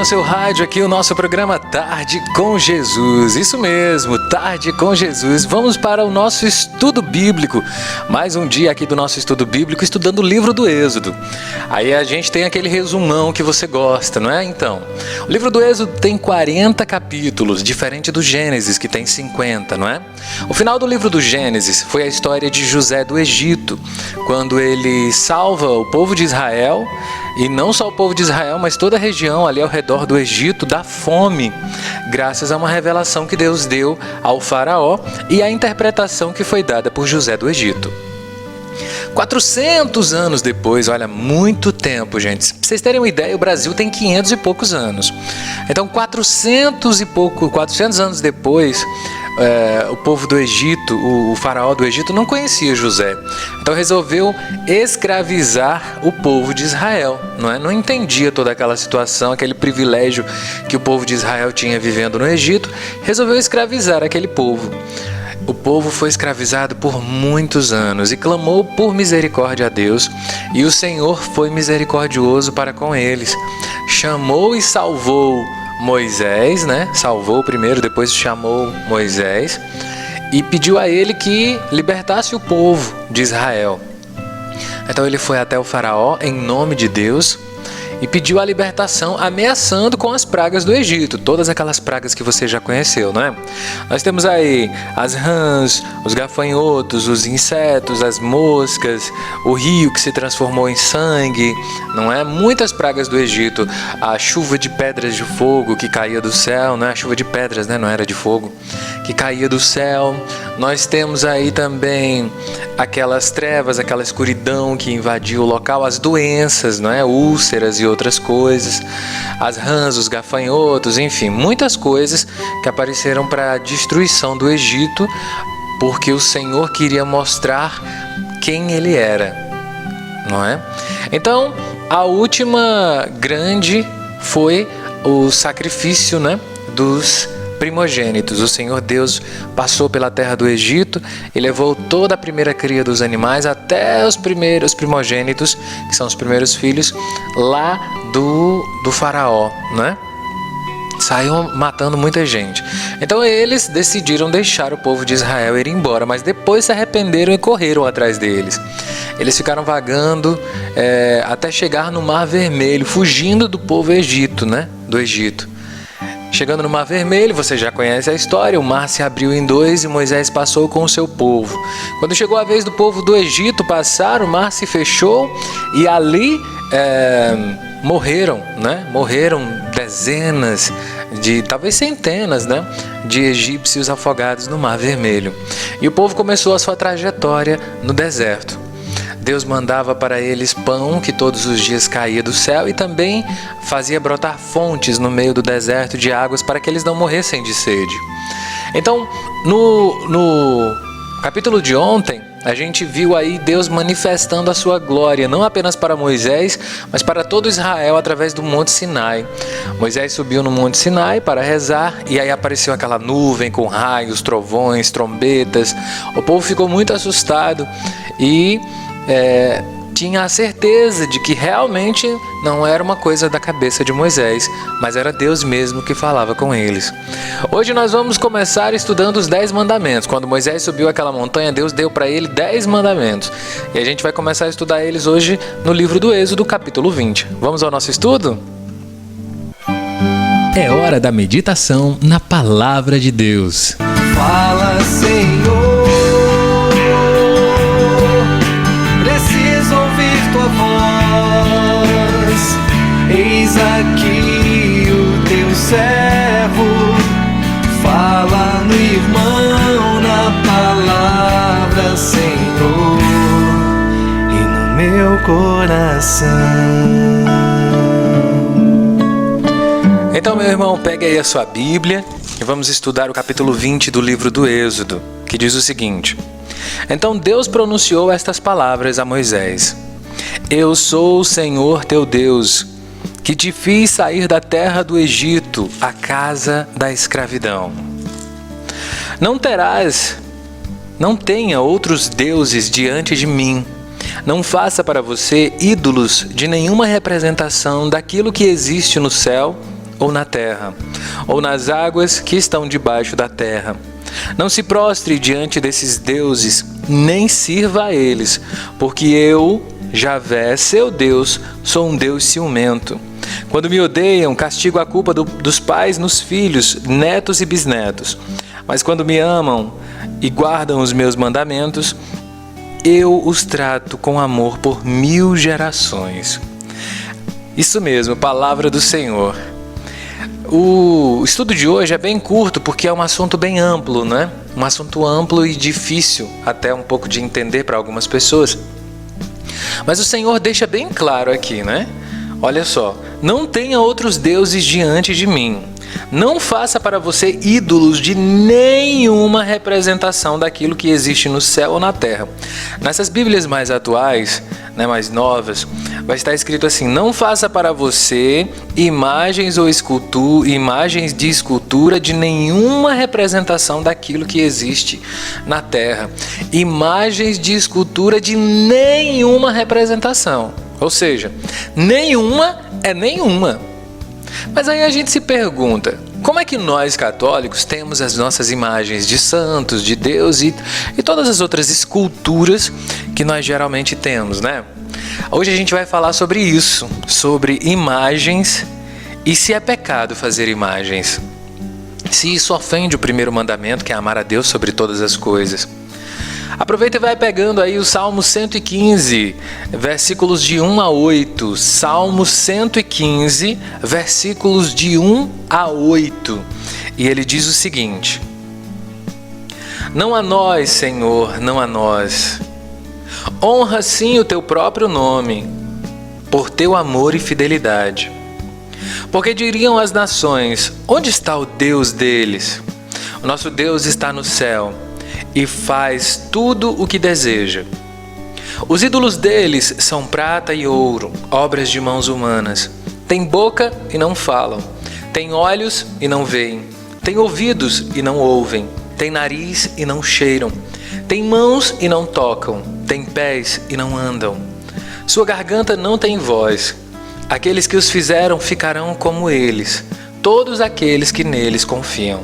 no seu rádio aqui o nosso programa Tarde com Jesus. Isso mesmo, Tarde com Jesus. Vamos para o nosso estudo bíblico. Mais um dia aqui do nosso estudo bíblico, estudando o livro do Êxodo. Aí a gente tem aquele resumão que você gosta, não é? Então, o livro do Êxodo tem 40 capítulos, diferente do Gênesis, que tem 50, não é? O final do livro do Gênesis foi a história de José do Egito, quando ele salva o povo de Israel, e não só o povo de Israel, mas toda a região ali ao redor do Egito da fome, graças a uma revelação que Deus deu ao faraó e a interpretação que foi dada por José do Egito. 400 anos depois, olha, muito tempo, gente. Pra vocês terem uma ideia, o Brasil tem 500 e poucos anos. Então, 400 anos depois, o povo do Egito, o faraó do Egito, não conhecia José. Então, resolveu escravizar o povo de Israel. Não entendia toda aquela situação, aquele privilégio que o povo de Israel tinha vivendo no Egito. Resolveu escravizar aquele povo. O povo foi escravizado por muitos anos e clamou por misericórdia a Deus, e o Senhor foi misericordioso para com eles. Chamou e salvou Moisés, Salvou primeiro, depois chamou Moisés e pediu a ele que libertasse o povo de Israel. Então ele foi até o faraó em nome de Deus e pediu a libertação, ameaçando com as pragas do Egito, todas aquelas pragas que você já conheceu, não é? Nós temos aí as rãs, os gafanhotos, os insetos, as moscas, o rio que se transformou em sangue, não é? Muitas pragas do Egito, a chuva de pedras de fogo que caía do céu, não é? A chuva de pedras, não era de fogo, que caía do céu. Nós temos aí também aquelas trevas, aquela escuridão que invadiu o local, as doenças, não é? Úlceras e outras coisas, as rãs, os gafanhotos, enfim, muitas coisas que apareceram para a destruição do Egito, porque o Senhor queria mostrar quem ele era, não é? Então, a última grande foi o sacrifício, dos primogênitos. O Senhor Deus passou pela terra do Egito e levou toda a primeira cria dos animais até os primeiros primogênitos, que são os primeiros filhos, lá do faraó, Saíam matando muita gente. Então eles decidiram deixar o povo de Israel ir embora, mas depois se arrependeram e correram atrás deles. Eles ficaram vagando até chegar no Mar Vermelho, fugindo do povo do Egito. Chegando no Mar Vermelho, você já conhece a história, o mar se abriu em dois e Moisés passou com o seu povo. Quando chegou a vez do povo do Egito passar, o mar se fechou e ali morreram dezenas, talvez centenas, de egípcios afogados no Mar Vermelho. E o povo começou a sua trajetória no deserto. Deus mandava para eles pão que todos os dias caía do céu e também fazia brotar fontes no meio do deserto de águas para que eles não morressem de sede. Então, no capítulo de ontem, a gente viu aí Deus manifestando a sua glória, não apenas para Moisés, mas para todo Israel através do Monte Sinai. Moisés subiu no Monte Sinai para rezar e aí apareceu aquela nuvem com raios, trovões, trombetas. O povo ficou muito assustado e tinha a certeza de que realmente não era uma coisa da cabeça de Moisés, mas era Deus mesmo que falava com eles. Hoje nós vamos começar estudando os 10 mandamentos. Quando Moisés subiu aquela montanha, Deus deu para ele 10 mandamentos. E a gente vai começar a estudar eles hoje no livro do Êxodo, capítulo 20. Vamos ao nosso estudo? É hora da meditação na Palavra de Deus. Fala, Senhor. Tua voz, eis aqui o teu servo, fala no irmão, na palavra, Senhor, e no meu coração. Então, meu irmão, pegue aí a sua Bíblia e vamos estudar o capítulo 20 do livro do Êxodo, que diz o seguinte: Então Deus pronunciou estas palavras a Moisés: Eu sou o Senhor teu Deus, que te fiz sair da terra do Egito, a casa da escravidão. Não tenha outros deuses diante de mim. Não faça para você ídolos de nenhuma representação daquilo que existe no céu, ou na terra, ou nas águas que estão debaixo da terra. Não se prostre diante desses deuses, nem sirva a eles, porque eu, Javé, seu Deus, sou um Deus ciumento. Quando me odeiam, castigo a culpa dos pais nos filhos, netos e bisnetos. Mas quando me amam e guardam os meus mandamentos, eu os trato com amor por 1000 gerações. Isso mesmo, palavra do Senhor. O estudo de hoje é bem curto porque é um assunto bem amplo, né? Um assunto amplo e difícil até um pouco de entender para algumas pessoas. Mas o Senhor deixa bem claro aqui, né? Olha só, não tenha outros deuses diante de mim. Não faça para você ídolos de nenhuma representação daquilo que existe no céu ou na terra. Nessas Bíblias mais atuais, né, mais novas, vai estar escrito assim: não faça para você imagens de escultura de nenhuma representação daquilo que existe na terra. Imagens de escultura de nenhuma representação. Ou seja, nenhuma é nenhuma. Mas aí a gente se pergunta, como é que nós católicos temos as nossas imagens de santos, de Deus e todas as outras esculturas que nós geralmente temos, né? Hoje a gente vai falar sobre isso, sobre imagens e se é pecado fazer imagens. Se isso ofende o primeiro mandamento, que é amar a Deus sobre todas as coisas. Aproveita e vai pegando aí o Salmo 115, versículos de 1 a 8. Salmo 115, versículos de 1 a 8. E ele diz o seguinte: não a nós, Senhor, não a nós. Honra sim o teu próprio nome, por teu amor e fidelidade. Porque diriam as nações: onde está o Deus deles? O nosso Deus está no céu e faz tudo o que deseja. Os ídolos deles são prata e ouro, obras de mãos humanas. Têm boca e não falam, têm olhos e não veem, têm ouvidos e não ouvem, têm nariz e não cheiram, têm mãos e não tocam, têm pés e não andam. Sua garganta não tem voz. Aqueles que os fizeram ficarão como eles, todos aqueles que neles confiam.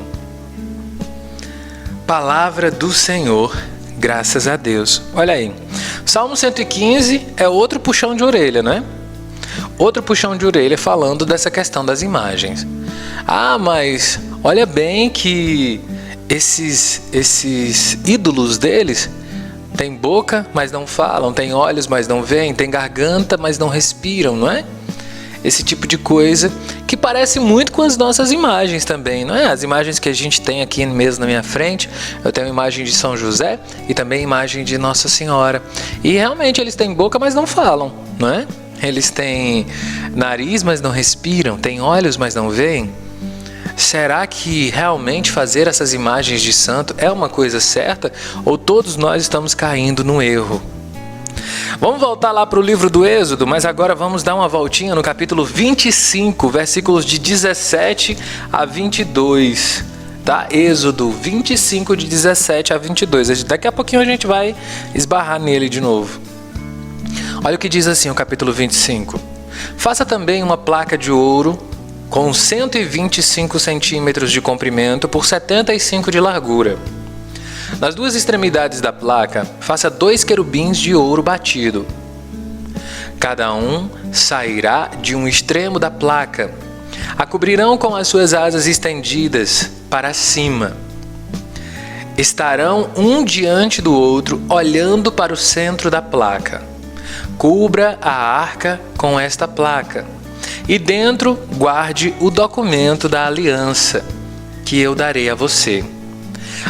Palavra do Senhor, graças a Deus. Olha aí, Salmo 115 é outro puxão de orelha, né? Outro puxão de orelha falando dessa questão das imagens. Ah, mas olha bem que esses ídolos deles têm boca, mas não falam, têm olhos, mas não veem, têm garganta, mas não respiram, não é? Esse tipo de coisa que parece muito com as nossas imagens também, não é? As imagens que a gente tem aqui mesmo na minha frente, eu tenho a imagem de São José e também a imagem de Nossa Senhora. E realmente eles têm boca, mas não falam, não é? Eles têm nariz, mas não respiram, têm olhos, mas não veem. Será que realmente fazer essas imagens de santo é uma coisa certa? Ou todos nós estamos caindo no erro? Vamos voltar lá para o livro do Êxodo, mas agora vamos dar uma voltinha no capítulo 25, versículos de 17 a 22, tá? Êxodo 25, de 17 a 22. Daqui a pouquinho a gente vai esbarrar nele de novo. Olha o que diz assim o capítulo 25. Faça também uma placa de ouro com 125 centímetros de comprimento por 75 de largura. Nas duas extremidades da placa, faça 2 querubins de ouro batido. Cada um sairá de um extremo da placa. A cobrirão com as suas asas estendidas para cima. Estarão um diante do outro, olhando para o centro da placa. Cubra a arca com esta placa. E dentro guarde o documento da aliança, que eu darei a você.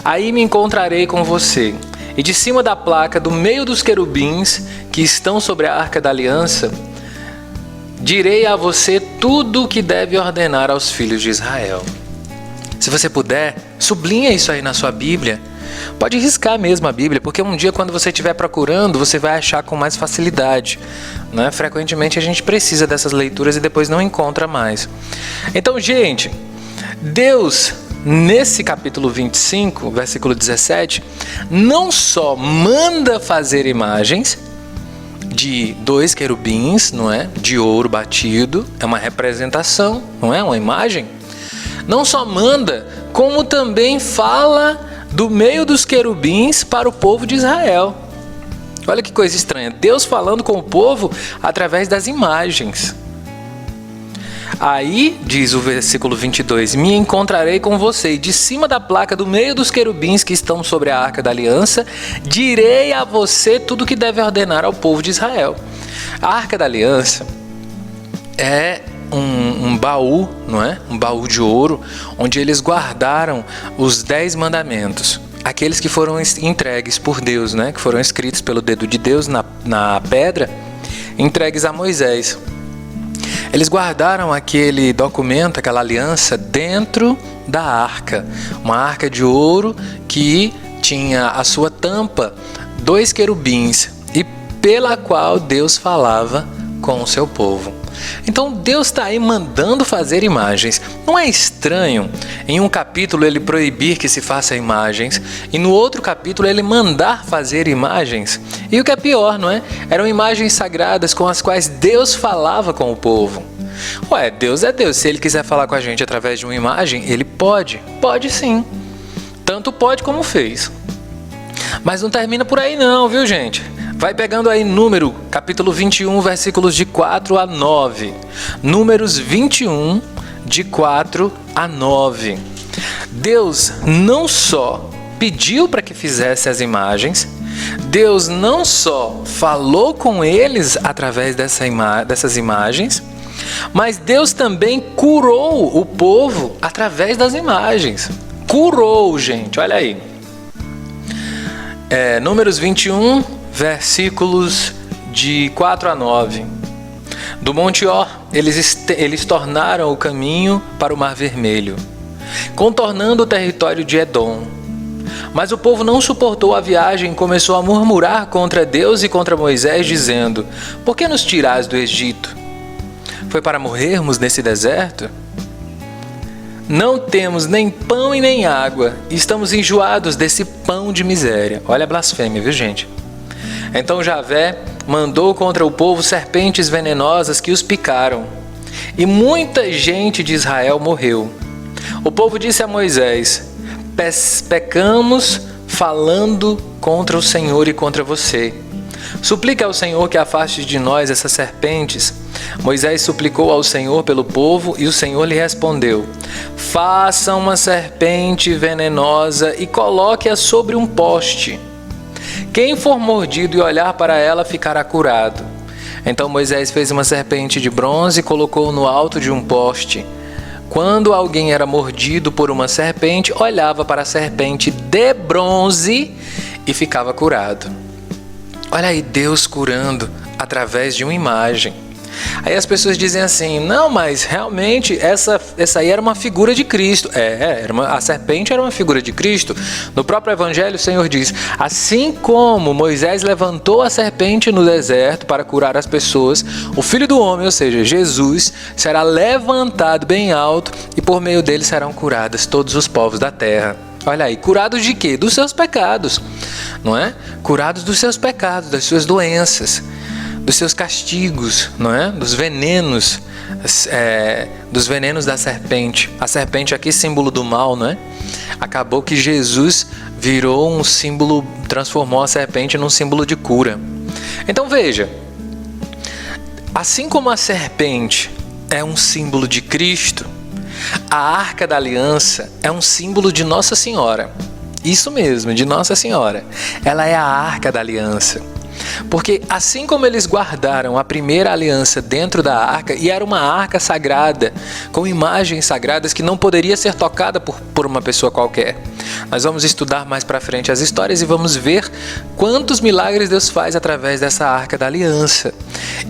Aí me encontrarei com você, e de cima da placa, do meio dos querubins que estão sobre a arca da aliança, direi a você tudo o que deve ordenar aos filhos de Israel. Se você puder, sublinha isso aí na sua Bíblia. Pode riscar mesmo a Bíblia, porque um dia quando você estiver procurando, você vai achar com mais facilidade, né? Frequentemente a gente precisa dessas leituras e depois não encontra mais. Então, gente, Deus, nesse capítulo 25, versículo 17, não só manda fazer imagens de 2 querubins, não é? De ouro batido, é uma representação, não é? Uma imagem. Não só manda, como também fala do meio dos querubins para o povo de Israel. Olha que coisa estranha, Deus falando com o povo através das imagens. Aí, diz o versículo 22, me encontrarei com você, e de cima da placa do meio dos querubins que estão sobre a Arca da Aliança, direi a você tudo o que deve ordenar ao povo de Israel. A Arca da Aliança é um baú, não é? Um baú de ouro, onde eles guardaram os 10 mandamentos. Aqueles que foram entregues por Deus, né? Que foram escritos pelo dedo de Deus na pedra, entregues a Moisés. Eles guardaram aquele documento, aquela aliança, dentro da arca. Uma arca de ouro que tinha a sua tampa 2 querubins e pela qual Deus falava com o seu povo. Então Deus está aí mandando fazer imagens. Não é estranho em um capítulo ele proibir que se faça imagens e no outro capítulo ele mandar fazer imagens? E o que é pior, não é? Eram imagens sagradas com as quais Deus falava com o povo. Ué, Deus é Deus. Se ele quiser falar com a gente através de uma imagem, ele pode. Pode sim. Tanto pode como fez. Mas não termina por aí não, viu, gente? Vai pegando aí Número, capítulo 21, versículos de 4 a 9. Números 21, de 4 a 9. Deus não só pediu para que fizesse as imagens, Deus não só falou com eles através dessas imagens, mas Deus também curou o povo através das imagens. Curou, gente, olha aí. Números 21, versículos de 4 a 9. Do Monte Or, eles tornaram o caminho para o Mar Vermelho, contornando o território de Edom. Mas o povo não suportou a viagem e começou a murmurar contra Deus e contra Moisés, dizendo: por que nos tirás do Egito? Foi para morrermos nesse deserto? Não temos nem pão e nem água, e estamos enjoados desse pão de miséria. Olha a blasfêmia, viu, gente? Então Javé mandou contra o povo serpentes venenosas que os picaram, e muita gente de Israel morreu. O povo disse a Moisés: pecamos falando contra o Senhor e contra você. Suplique ao Senhor que afaste de nós essas serpentes. Moisés suplicou ao Senhor pelo povo e o Senhor lhe respondeu: faça uma serpente venenosa e coloque-a sobre um poste. Quem for mordido e olhar para ela ficará curado. Então Moisés fez uma serpente de bronze e colocou no alto de um poste. Quando alguém era mordido por uma serpente, olhava para a serpente de bronze e ficava curado. Olha aí, Deus curando através de uma imagem. Aí as pessoas dizem assim: não, mas realmente essa aí era uma figura de Cristo. A serpente era uma figura de Cristo. No próprio Evangelho o Senhor diz: assim como Moisés levantou a serpente no deserto para curar as pessoas, o Filho do Homem, ou seja, Jesus, será levantado bem alto e por meio dele serão curados todos os povos da terra. Olha aí, curados de quê? Dos seus pecados, não é? Curados dos seus pecados, das suas doenças, dos seus castigos, não é? Dos venenos da serpente. A serpente aqui, símbolo do mal, não é? Acabou que Jesus virou um símbolo, transformou a serpente num símbolo de cura. Então veja, assim como a serpente é um símbolo de Cristo, a Arca da Aliança é um símbolo de Nossa Senhora. Isso mesmo, de Nossa Senhora. Ela é a Arca da Aliança. Porque assim como eles guardaram a primeira aliança dentro da arca, e era uma arca sagrada, com imagens sagradas que não poderia ser tocada por uma pessoa qualquer. Nós vamos estudar mais para frente as histórias e vamos ver quantos milagres Deus faz através dessa arca da aliança.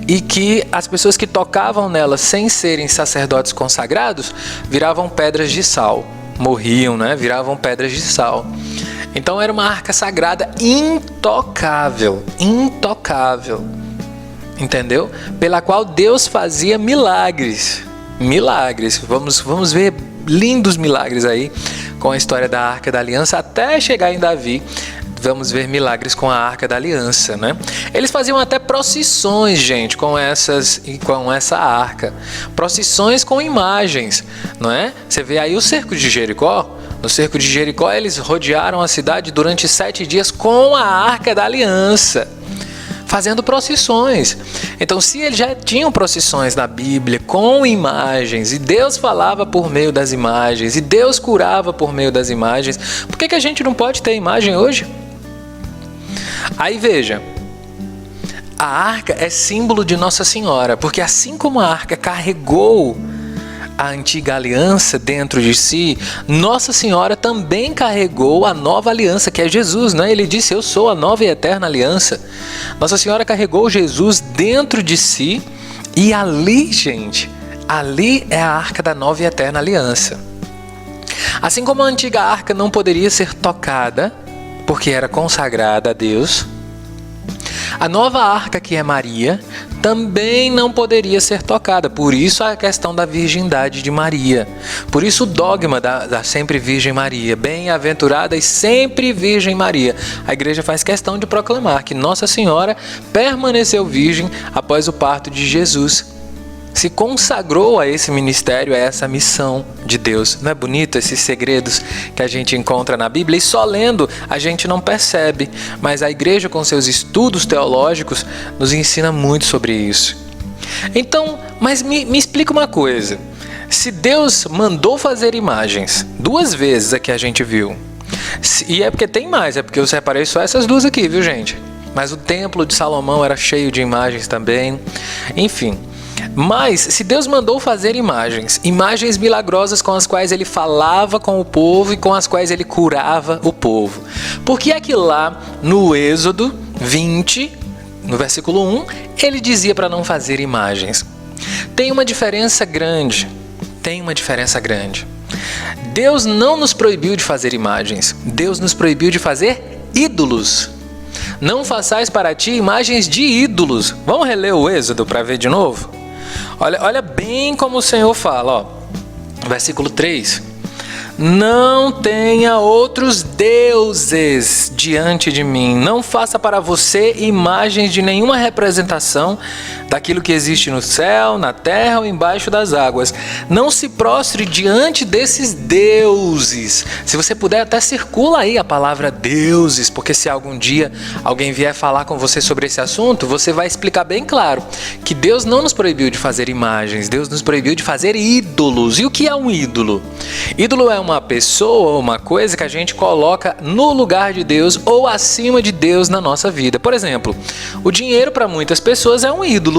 E que as pessoas que tocavam nela sem serem sacerdotes consagrados, viravam pedras de sal. Morriam, né? Viravam pedras de sal. Então era uma arca sagrada intocável, intocável, entendeu? Pela qual Deus fazia milagres, milagres. Vamos ver lindos milagres aí com a história da Arca da Aliança até chegar em Davi, vamos ver milagres com a Arca da Aliança, né? Eles faziam até procissões, gente, com essa arca. Procissões com imagens, não é? Você vê aí o cerco de Jericó. No cerco de Jericó, eles rodearam a cidade durante 7 dias com a Arca da Aliança, fazendo procissões. Então, se eles já tinham procissões na Bíblia com imagens, e Deus falava por meio das imagens, e Deus curava por meio das imagens, por que a gente não pode ter imagem hoje? Aí veja, a arca é símbolo de Nossa Senhora, porque assim como a arca carregou a antiga aliança dentro de si, Nossa Senhora também carregou a nova aliança, que é Jesus, né? Ele disse: eu sou a nova e eterna aliança. Nossa Senhora carregou Jesus dentro de si, e ali, gente, ali é a arca da nova e eterna aliança. Assim como a antiga arca não poderia ser tocada, porque era consagrada a Deus, a nova arca, que é Maria, também não poderia ser tocada. Por isso a questão da virgindade de Maria. Por isso o dogma da sempre Virgem Maria. Bem-aventurada e sempre Virgem Maria. A igreja faz questão de proclamar que Nossa Senhora permaneceu virgem após o parto de Jesus. Se consagrou a esse ministério, a essa missão de Deus. Não é bonito esses segredos que a gente encontra na Bíblia? E só lendo a gente não percebe, mas a igreja, com seus estudos teológicos, nos ensina muito sobre isso. Então, mas me explica uma coisa. Se Deus mandou fazer imagens, 2 vezes aqui a gente viu, e é porque tem mais, é porque eu separei só essas 2 aqui, viu, gente? Mas o templo de Salomão era cheio de imagens também, enfim. Mas, se Deus mandou fazer imagens milagrosas com as quais ele falava com o povo e com as quais ele curava o povo, por que é que lá no Êxodo 20, no versículo 1, ele dizia para não fazer imagens? Tem uma diferença grande. Deus não nos proibiu de fazer imagens. Deus nos proibiu de fazer ídolos. Não façais para ti imagens de ídolos. Vamos reler o Êxodo para ver de novo? Olha bem como o Senhor fala, ó. Versículo 3. Não tenha outros deuses diante de mim. Não faça para você imagens de nenhuma representação daquilo que existe no céu, na terra ou embaixo das águas. Não se prostre diante desses deuses. Se você puder, até circula aí a palavra deuses, porque se algum dia alguém vier falar com você sobre esse assunto, você vai explicar bem claro que Deus não nos proibiu de fazer imagens. Deus nos proibiu de fazer ídolos. E o que é um ídolo? Ídolo é uma pessoa ou uma coisa que a gente coloca no lugar de Deus ou acima de Deus na nossa vida. Por exemplo, o dinheiro para muitas pessoas é um ídolo.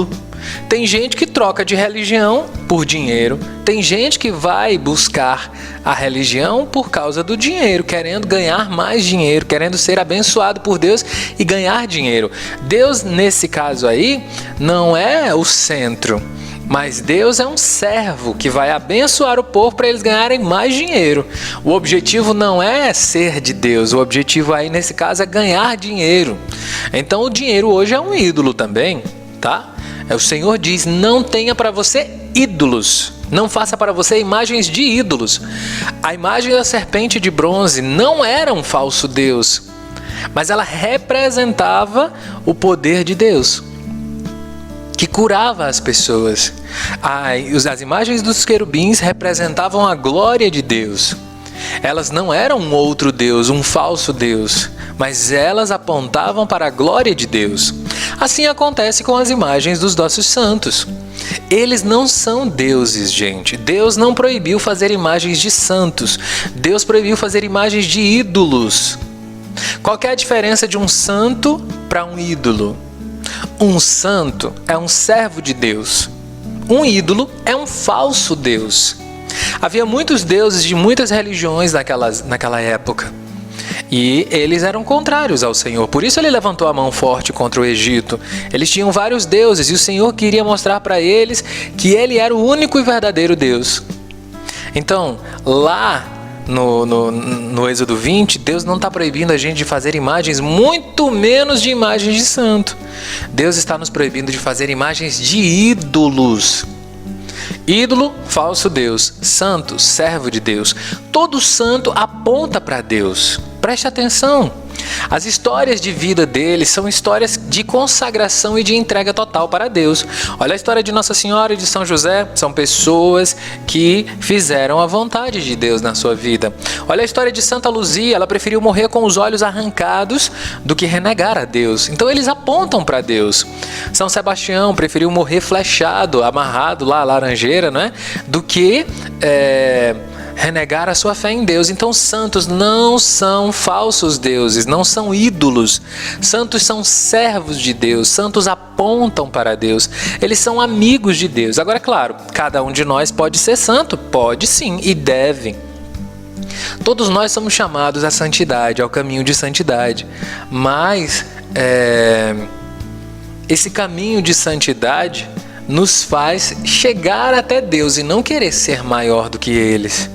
Tem gente que troca de religião por dinheiro. Tem gente que vai buscar a religião por causa do dinheiro, querendo ganhar mais dinheiro, querendo ser abençoado por Deus e ganhar dinheiro. Deus, nesse caso aí, não é o centro. Mas Deus é um servo que vai abençoar o povo para eles ganharem mais dinheiro. O objetivo não é ser de Deus, o objetivo aí nesse caso é ganhar dinheiro. Então o dinheiro hoje é um ídolo também, tá? O Senhor diz: não tenha para você ídolos, não faça para você imagens de ídolos. A imagem da serpente de bronze não era um falso Deus, mas ela representava o poder de Deus, que curava as pessoas. As imagens dos querubins representavam a glória de Deus. Elas não eram um outro Deus, um falso Deus, mas elas apontavam para a glória de Deus. Assim acontece com as imagens dos nossos santos. Eles não são deuses, gente. Deus não proibiu fazer imagens de santos. Deus proibiu fazer imagens de ídolos. Qual que é a diferença de um santo para um ídolo? Um santo é um servo de Deus. Um ídolo é um falso Deus. Havia muitos deuses de muitas religiões naquela época. E eles eram contrários ao Senhor. Por isso ele levantou a mão forte contra o Egito. Eles tinham vários deuses e o Senhor queria mostrar para eles que ele era o único e verdadeiro Deus. Então, lá no Êxodo 20, Deus não está proibindo a gente de fazer imagens, muito menos de imagens de santo. Deus está nos proibindo de fazer imagens de ídolos. Ídolo, falso Deus. Santo, servo de Deus. Todo santo aponta para Deus. Preste atenção. As histórias de vida deles são histórias de consagração e de entrega total para Deus. Olha a história de Nossa Senhora e de São José, são pessoas que fizeram a vontade de Deus na sua vida. Olha a história de Santa Luzia, ela preferiu morrer com os olhos arrancados do que renegar a Deus. Então eles apontam para Deus. São Sebastião preferiu morrer flechado, amarrado lá à laranjeira, né? Do que renegar a sua fé em Deus. Então santos não são falsos deuses, não são ídolos. Santos são servos de Deus, santos apontam para Deus, eles são amigos de Deus. Agora, é claro, cada um de nós pode ser santo? Pode sim, e deve. Todos nós somos chamados à santidade, ao caminho de santidade, mas esse caminho de santidade nos faz chegar até Deus e não querer ser maior do que eles.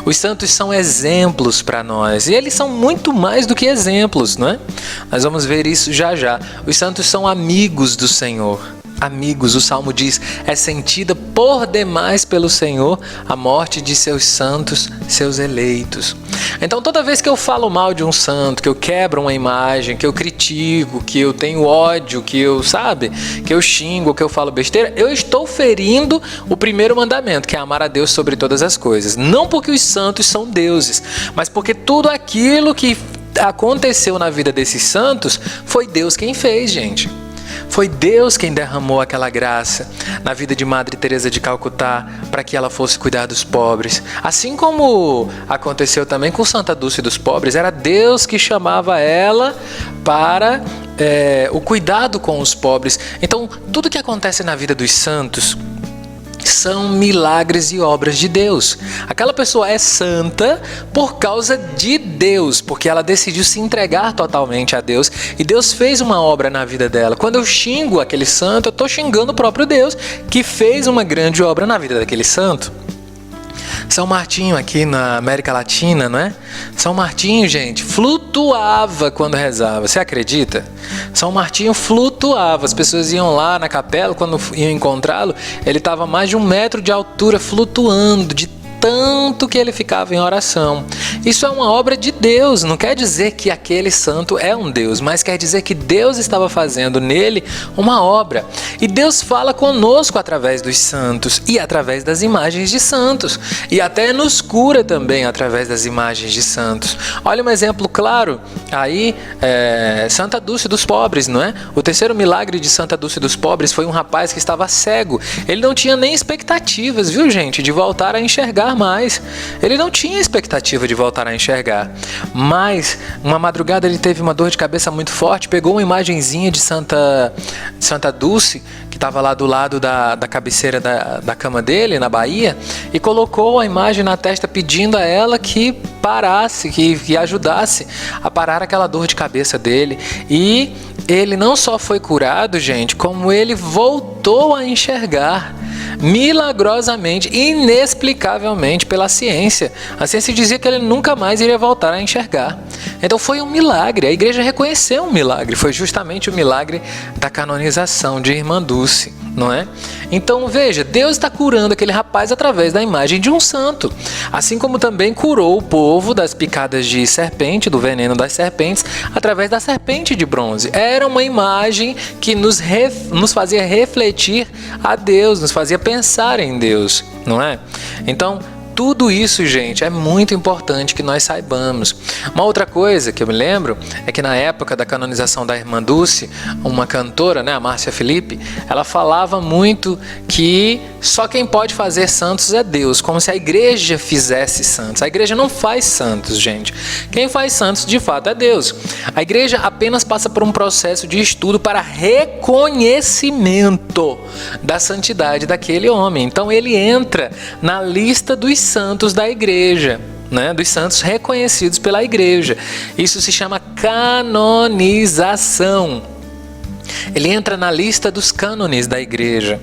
Os santos são exemplos para nós, e eles são muito mais do que exemplos, não é? Nós vamos ver isso já já. Os santos são amigos do Senhor. Amigos, o Salmo diz, é sentida por demais pelo Senhor a morte de seus santos, seus eleitos. Então toda vez que eu falo mal de um santo, que eu quebro uma imagem, que eu critico, que eu tenho ódio, que eu xingo, que eu falo besteira, eu estou ferindo o primeiro mandamento, que é amar a Deus sobre todas as coisas. Não porque os santos são deuses, mas porque tudo aquilo que aconteceu na vida desses santos foi Deus quem fez, gente. Foi Deus quem derramou aquela graça na vida de Madre Teresa de Calcutá para que ela fosse cuidar dos pobres. Assim como aconteceu também com Santa Dulce dos Pobres, era Deus que chamava ela para o cuidado com os pobres. Então, tudo que acontece na vida dos santos são milagres e obras de Deus. Aquela pessoa é santa por causa de Deus, porque ela decidiu se entregar totalmente a Deus e Deus fez uma obra na vida dela. Quando eu xingo aquele santo, eu estou xingando o próprio Deus que fez uma grande obra na vida daquele santo. São Martinho aqui na América Latina, não é? São Martinho, gente, flutuava quando rezava. Você acredita? São Martinho flutuava. As pessoas iam lá na capela, quando iam encontrá-lo, ele estava a mais de 1 metro de altura, flutuando, de tanto que ele ficava em oração. Isso é uma obra de Deus, não quer dizer que aquele santo é um Deus, mas quer dizer que Deus estava fazendo nele uma obra. E Deus fala conosco através dos santos e através das imagens de santos. E até nos cura também através das imagens de santos. Olha um exemplo claro aí, Santa Dulce dos Pobres, não é? O terceiro milagre de Santa Dulce dos Pobres foi um rapaz que estava cego. Ele não tinha nem expectativas, viu, gente, de voltar a enxergar mais. Ele não tinha expectativa de voltar a enxergar. Mas, uma madrugada ele teve uma dor de cabeça muito forte, pegou uma imagenzinha de Santa Dulce, que estava lá do lado da cabeceira da cama dele, na Bahia, e colocou a imagem na testa pedindo a ela que parasse, que ajudasse a parar aquela dor de cabeça dele. E ele não só foi curado, gente, como ele voltou a enxergar milagrosamente, inexplicavelmente pela ciência. A ciência dizia que ele nunca mais iria voltar a enxergar. Então foi um milagre, a igreja reconheceu um milagre, foi justamente o milagre da canonização de Irmã Dulce, não é? Então veja, Deus está curando aquele rapaz através da imagem de um santo, assim como também curou o povo das picadas de serpente, do veneno das serpentes, através da serpente de bronze. Era uma imagem que nos fazia refletir a Deus, nos fazia pensar em Deus, não é? Então, tudo isso, gente, é muito importante que nós saibamos. Uma outra coisa que eu me lembro é que na época da canonização da Irmã Dulce, uma cantora, né, a Márcia Felipe, ela falava muito que só quem pode fazer santos é Deus, como se a igreja fizesse santos. A igreja não faz santos, gente. Quem faz santos, de fato, é Deus. A igreja apenas passa por um processo de estudo para reconhecimento da santidade daquele homem. Então ele entra na lista dos santos da igreja, né? Dos santos reconhecidos pela igreja. Isso se chama canonização. Ele entra na lista dos cânones da igreja.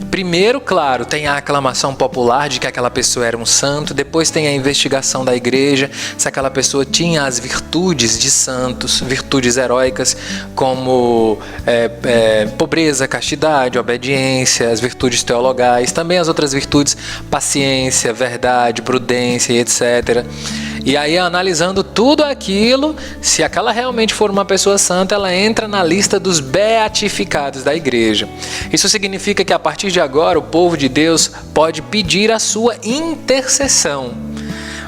Primeiro, claro, tem a aclamação popular de que aquela pessoa era um santo, depois tem a investigação da igreja, se aquela pessoa tinha as virtudes de santos, virtudes heróicas, como pobreza, castidade, obediência, as virtudes teologais, também as outras virtudes, paciência, verdade, prudência e etc. E aí, analisando tudo aquilo, se aquela realmente for uma pessoa santa, ela entra na lista dos beatificados da igreja. Isso significa que a partir de agora o povo de Deus pode pedir a sua intercessão.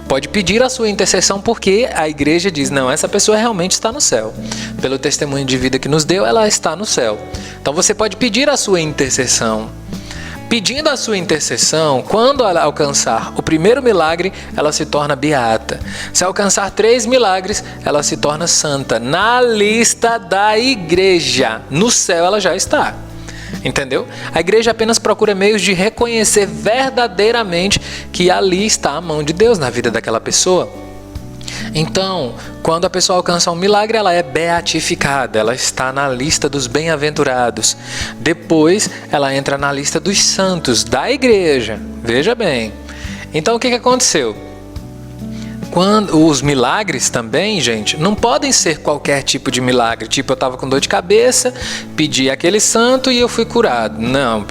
Pode pedir a sua intercessão porque a igreja diz, não, essa pessoa realmente está no céu. Pelo testemunho de vida que nos deu, ela está no céu. Então você pode pedir a sua intercessão. Pedindo a sua intercessão, quando ela alcançar o primeiro milagre, ela se torna beata. Se alcançar 3 milagres, ela se torna santa. Na lista da igreja. No céu ela já está. Entendeu? A igreja apenas procura meios de reconhecer verdadeiramente que ali está a mão de Deus na vida daquela pessoa. Então, quando a pessoa alcança um milagre, ela é beatificada, ela está na lista dos bem-aventurados. Depois, ela entra na lista dos santos da igreja. Veja bem. Então, o que aconteceu? Quando os milagres também, gente, não podem ser qualquer tipo de milagre. Tipo, eu estava com dor de cabeça, pedi aquele santo e eu fui curado. Não,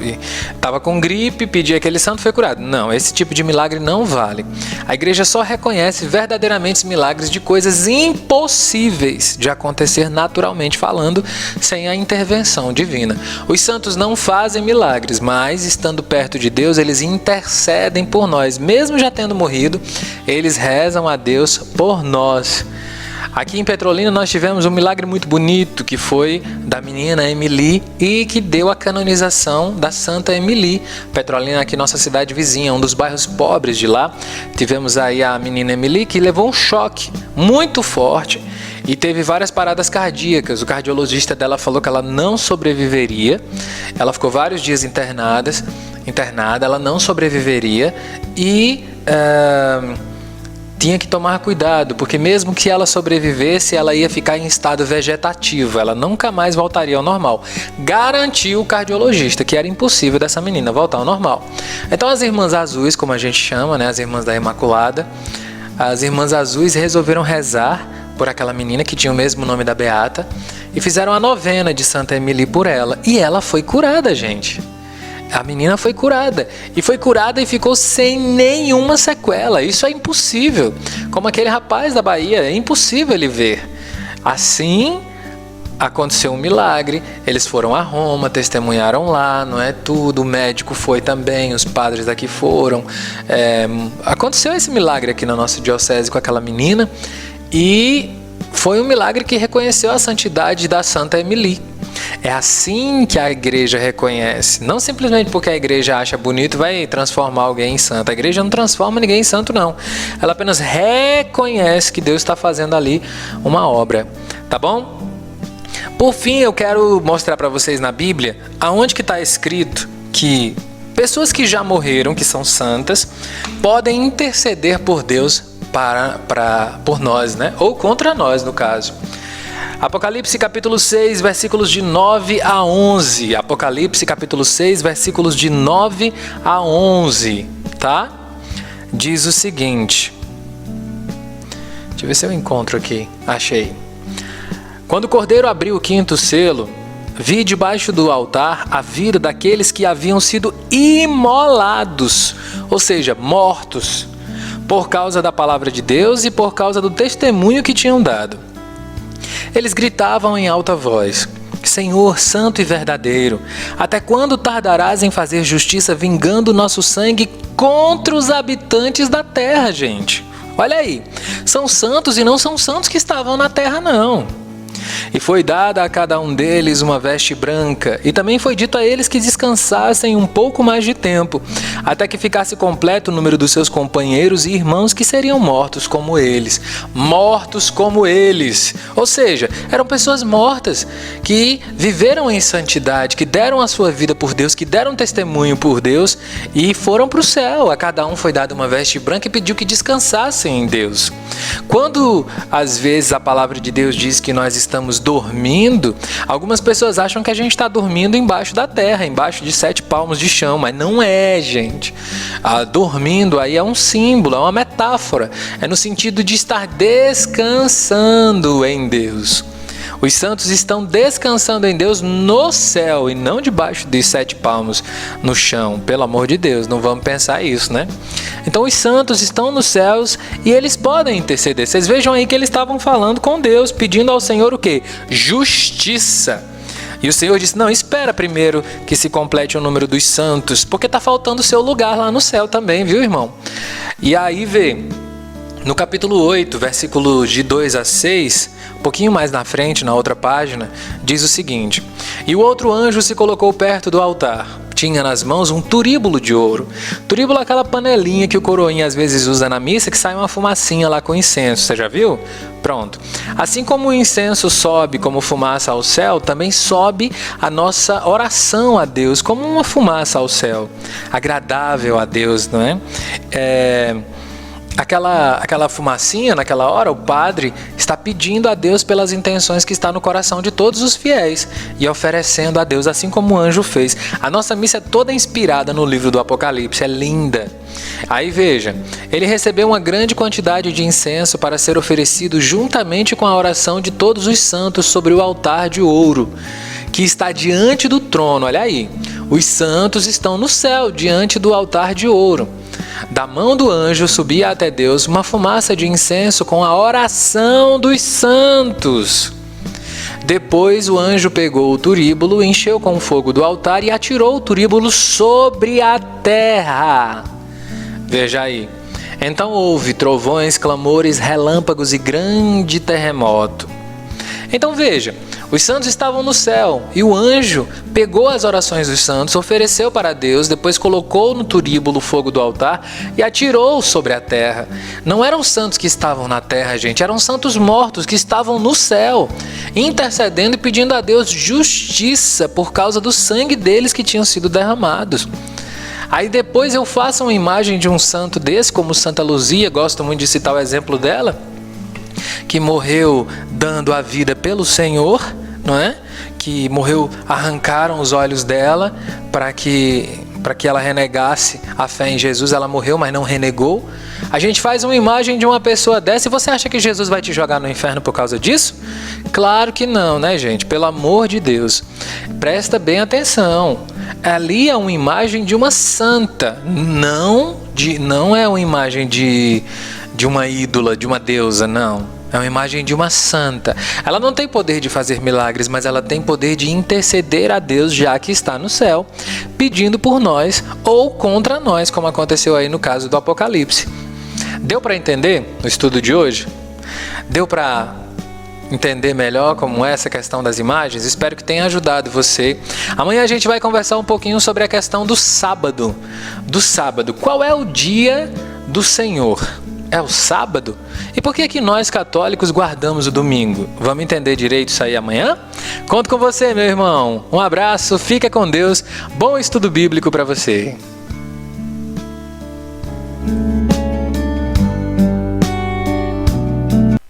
estava com gripe, pedi aquele santo e fui curado. Não, esse tipo de milagre não vale. A igreja só reconhece verdadeiramente milagres de coisas impossíveis de acontecer naturalmente falando, sem a intervenção divina. Os santos não fazem milagres, mas estando perto de Deus, eles intercedem por nós. Mesmo já tendo morrido, eles rezam a Deus por nós. Aqui em Petrolina nós tivemos um milagre muito bonito que foi da menina Emily e que deu a canonização da Santa Emily. Petrolina, aqui nossa cidade vizinha, um dos bairros pobres de lá. Tivemos aí a menina Emily que levou um choque muito forte e teve várias paradas cardíacas. O cardiologista dela falou que ela não sobreviveria. Ela ficou vários dias internada, ela não sobreviveria e tinha que tomar cuidado, porque mesmo que ela sobrevivesse, ela ia ficar em estado vegetativo, ela nunca mais voltaria ao normal. Garantiu o cardiologista que era impossível dessa menina voltar ao normal. Então as Irmãs Azuis, como a gente chama, né, as Irmãs da Imaculada, as Irmãs Azuis resolveram rezar por aquela menina que tinha o mesmo nome da Beata e fizeram a novena de Santa Emily por ela. E ela foi curada, gente. A menina foi curada. E foi curada e ficou sem nenhuma sequela. Isso é impossível. Como aquele rapaz da Bahia, é impossível ele ver. Assim, aconteceu um milagre. Eles foram a Roma, testemunharam lá, não é tudo. O médico foi também, os padres daqui foram. Aconteceu esse milagre aqui na nossa diocese com aquela menina. E foi um milagre que reconheceu a santidade da Santa Emily. É assim que a igreja reconhece. Não simplesmente porque a igreja acha bonito vai transformar alguém em santo. A igreja não transforma ninguém em santo, não. Ela apenas reconhece que Deus está fazendo ali uma obra. Tá bom? Por fim, eu quero mostrar para vocês na Bíblia aonde que está escrito que pessoas que já morreram, que são santas, podem interceder por Deus por nós, né? Ou contra nós, no caso. Apocalipse capítulo 6, versículos de 9 a 11. Apocalipse capítulo 6, versículos de 9 a 11, tá? Diz o seguinte. Deixa eu ver se eu encontro aqui. Achei. Quando o Cordeiro abriu o 5º selo, vi debaixo do altar a vida daqueles que haviam sido imolados, ou seja, mortos, por causa da palavra de Deus e por causa do testemunho que tinham dado. Eles gritavam em alta voz: Senhor, santo e verdadeiro, até quando tardarás em fazer justiça, vingando nosso sangue contra os habitantes da terra, gente? Olha aí, são santos e não são santos que estavam na terra, não. E foi dada a cada um deles uma veste branca, e também foi dito a eles que descansassem um pouco mais de tempo, até que ficasse completo o número dos seus companheiros e irmãos que seriam mortos como eles. Mortos como eles. Ou seja, eram pessoas mortas que viveram em santidade, que deram a sua vida por Deus, que deram testemunho por Deus e foram para o céu. A cada um foi dada uma veste branca e pediu que descansassem em Deus. Quando às vezes a palavra de Deus diz que nós estamos dormindo, algumas pessoas acham que a gente está dormindo embaixo da terra, embaixo de 7 palmos de chão, mas não é, gente. Dormindo aí é um símbolo, é uma metáfora, é no sentido de estar descansando em Deus. Os santos estão descansando em Deus no céu e não debaixo de 7 palmos no chão. Pelo amor de Deus, não vamos pensar isso, né? Então os santos estão nos céus e eles podem interceder. Vocês vejam aí que eles estavam falando com Deus, pedindo ao Senhor o quê? Justiça. E o Senhor disse, não, espera primeiro que se complete o número dos santos, porque está faltando o seu lugar lá no céu também, viu, irmão? E aí vê, no capítulo 8, versículos de 2 a 6, um pouquinho mais na frente, na outra página, diz o seguinte: E o outro anjo se colocou perto do altar. Tinha nas mãos um turíbulo de ouro. Turíbulo é aquela panelinha que o coroinha às vezes usa na missa, que sai uma fumacinha lá com incenso. Você já viu? Pronto. Assim como o incenso sobe como fumaça ao céu, também sobe a nossa oração a Deus como uma fumaça ao céu. Agradável a Deus, não é? Aquela fumacinha, naquela hora, o padre está pedindo a Deus pelas intenções que está no coração de todos os fiéis e oferecendo a Deus, assim como o anjo fez. A nossa missa é toda inspirada no livro do Apocalipse, é linda. Aí veja, ele recebeu uma grande quantidade de incenso para ser oferecido juntamente com a oração de todos os santos sobre o altar de ouro, que está diante do trono. Olha aí, os santos estão no céu, diante do altar de ouro. Da mão do anjo subia até Deus uma fumaça de incenso com a oração dos santos. Depois o anjo pegou o turíbulo, encheu com o fogo do altar e atirou o turíbulo sobre a terra. Veja aí. Então houve trovões, clamores, relâmpagos e grande terremoto. Então veja, os santos estavam no céu e o anjo pegou as orações dos santos, ofereceu para Deus, depois colocou no turíbulo o fogo do altar e atirou sobre a terra. Não eram santos que estavam na terra, gente, eram santos mortos que estavam no céu, intercedendo e pedindo a Deus justiça por causa do sangue deles que tinham sido derramados. Aí depois eu faço uma imagem de um santo desse, como Santa Luzia, gosto muito de citar o exemplo dela, que morreu dando a vida pelo Senhor, não é? Que morreu, arrancaram os olhos dela para que ela renegasse a fé em Jesus. Ela morreu, mas não renegou. A gente faz uma imagem de uma pessoa dessa e você acha que Jesus vai te jogar no inferno por causa disso? Claro que não, né, gente? Pelo amor de Deus. Presta bem atenção. Ali é uma imagem de uma santa, não é uma imagem de uma ídola, de uma deusa, não. É uma imagem de uma santa. Ela não tem poder de fazer milagres, mas ela tem poder de interceder a Deus, já que está no céu, pedindo por nós ou contra nós, como aconteceu aí no caso do Apocalipse. Deu para entender o estudo de hoje? Deu para entender melhor como é essa questão das imagens? Espero que tenha ajudado você. Amanhã a gente vai conversar um pouquinho sobre a questão do sábado. Qual é o dia do Senhor? É o sábado? E por que que nós católicos guardamos o domingo? Vamos entender direito isso aí amanhã? Conto com você, meu irmão. Um abraço, fica com Deus. Bom estudo bíblico para você.